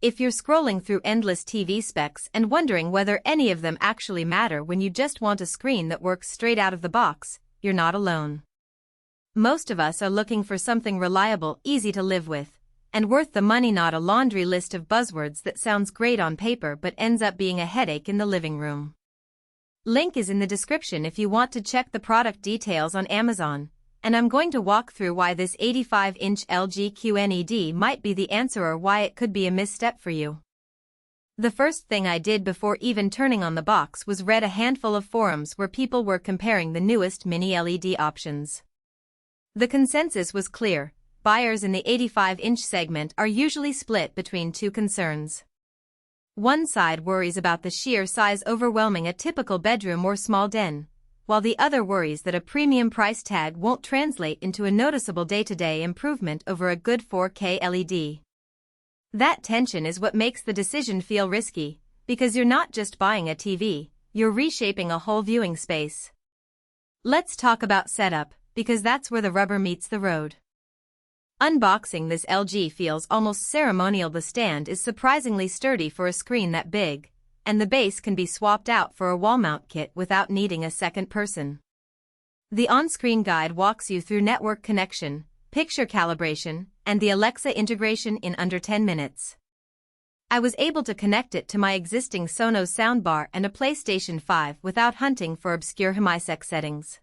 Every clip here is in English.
If you're scrolling through endless TV specs and wondering whether any of them actually matter when you just want a screen that works straight out of the box, you're not alone. Most of us are looking for something reliable, easy to live with, and worth the money, not a laundry list of buzzwords that sounds great on paper but ends up being a headache in the living room. Link is in the description if you want to check the product details on Amazon, and I'm going to walk through why this 85-inch LG QNED might be the answer or why it could be a misstep for you. The first thing I did before even turning on the box was read a handful of forums where people were comparing the newest mini LED options. The consensus was clear: buyers in the 85-inch segment are usually split between two concerns. One side worries about the sheer size overwhelming a typical bedroom or small den, while the other worries that a premium price tag won't translate into a noticeable day-to-day improvement over a good 4K LED. That tension is what makes the decision feel risky, because you're not just buying a TV, you're reshaping a whole viewing space. Let's talk about setup, because that's where the rubber meets the road. Unboxing this LG feels almost ceremonial. The stand is surprisingly sturdy for a screen that big, and the base can be swapped out for a wall mount kit without needing a second person. The on-screen guide walks you through network connection, picture calibration, and the Alexa integration in under 10 minutes. I was able to connect it to my existing Sonos soundbar and a PlayStation 5 without hunting for obscure HiMSEC settings.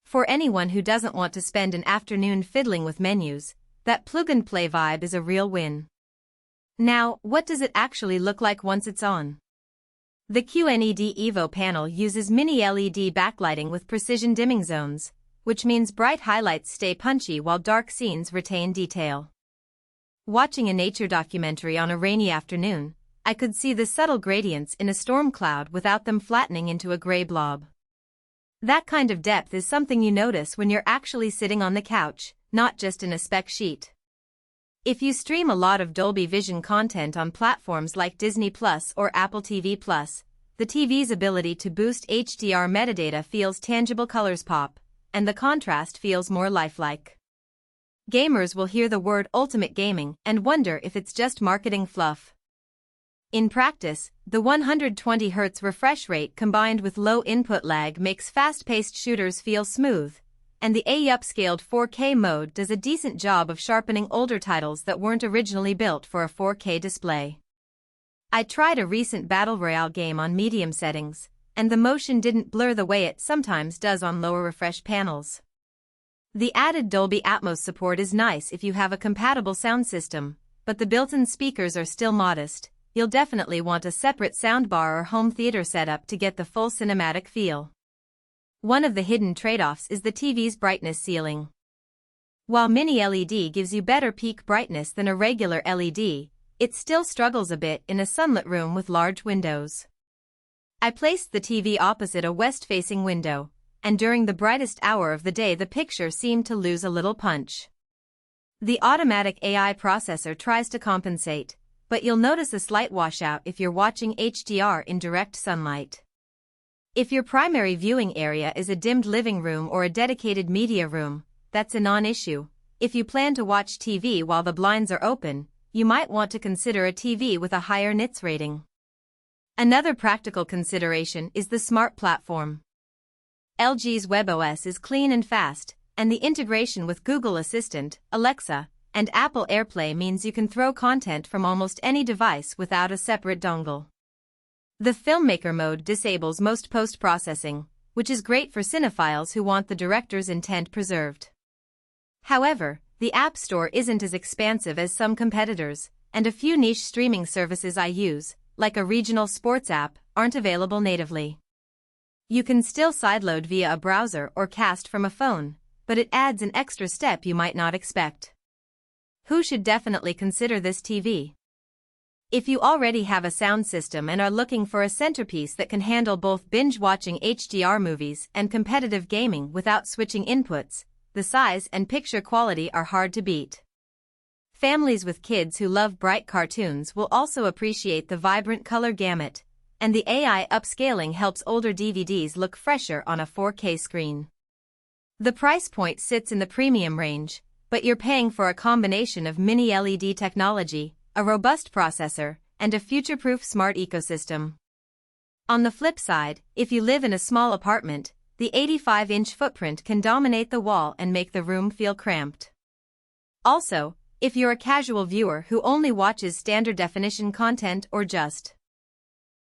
For anyone who doesn't want to spend an afternoon fiddling with menus, that plug-and-play vibe is a real win. Now, what does it actually look like once it's on? The QNED evo panel uses mini LED backlighting with precision dimming zones, which means bright highlights stay punchy while dark scenes retain detail. Watching a nature documentary on a rainy afternoon, I could see the subtle gradients in a storm cloud without them flattening into a gray blob. That kind of depth is something you notice when you're actually sitting on the couch, not just in a spec sheet. If you stream a lot of Dolby Vision content on platforms like Disney Plus or Apple TV Plus, the TV's ability to boost HDR metadata feels tangible, colors pop, and the contrast feels more lifelike. Gamers will hear the word ultimate gaming and wonder if it's just marketing fluff. In practice, the 120 Hz refresh rate combined with low input lag makes fast-paced shooters feel smooth, and the upscaled 4K mode does a decent job of sharpening older titles that weren't originally built for a 4K display. I tried a recent Battle Royale game on medium settings, and the motion didn't blur the way it sometimes does on lower refresh panels. The added Dolby Atmos support is nice if you have a compatible sound system, but the built-in speakers are still modest. You'll definitely want a separate soundbar or home theater setup to get the full cinematic feel. One of the hidden trade-offs is the TV's brightness ceiling. While mini LED gives you better peak brightness than a regular LED, it still struggles a bit in a sunlit room with large windows. I placed the TV opposite a west-facing window, and during the brightest hour of the day the picture seemed to lose a little punch. The automatic AI processor tries to compensate, but you'll notice a slight washout if you're watching HDR in direct sunlight. If your primary viewing area is a dimmed living room or a dedicated media room, that's a non-issue. If you plan to watch TV while the blinds are open, you might want to consider a TV with a higher nits rating. Another practical consideration is the smart platform. LG's WebOS is clean and fast, and the integration with Google Assistant, Alexa, and Apple AirPlay means you can throw content from almost any device without a separate dongle. The Filmmaker mode disables most post-processing, which is great for cinephiles who want the director's intent preserved. However, the App Store isn't as expansive as some competitors, and a few niche streaming services I use, like a regional sports app, aren't available natively. You can still sideload via a browser or cast from a phone, but it adds an extra step you might not expect. Who should definitely consider this TV? If you already have a sound system and are looking for a centerpiece that can handle both binge-watching HDR movies and competitive gaming without switching inputs, the size and picture quality are hard to beat. Families with kids who love bright cartoons will also appreciate the vibrant color gamut, and the AI upscaling helps older DVDs look fresher on a 4K screen. The price point sits in the premium range, but you're paying for a combination of mini LED technology, a robust processor, and a future-proof smart ecosystem. On the flip side, if you live in a small apartment, the 85-inch footprint can dominate the wall and make the room feel cramped. Also, if you're a casual viewer who only watches standard definition content or just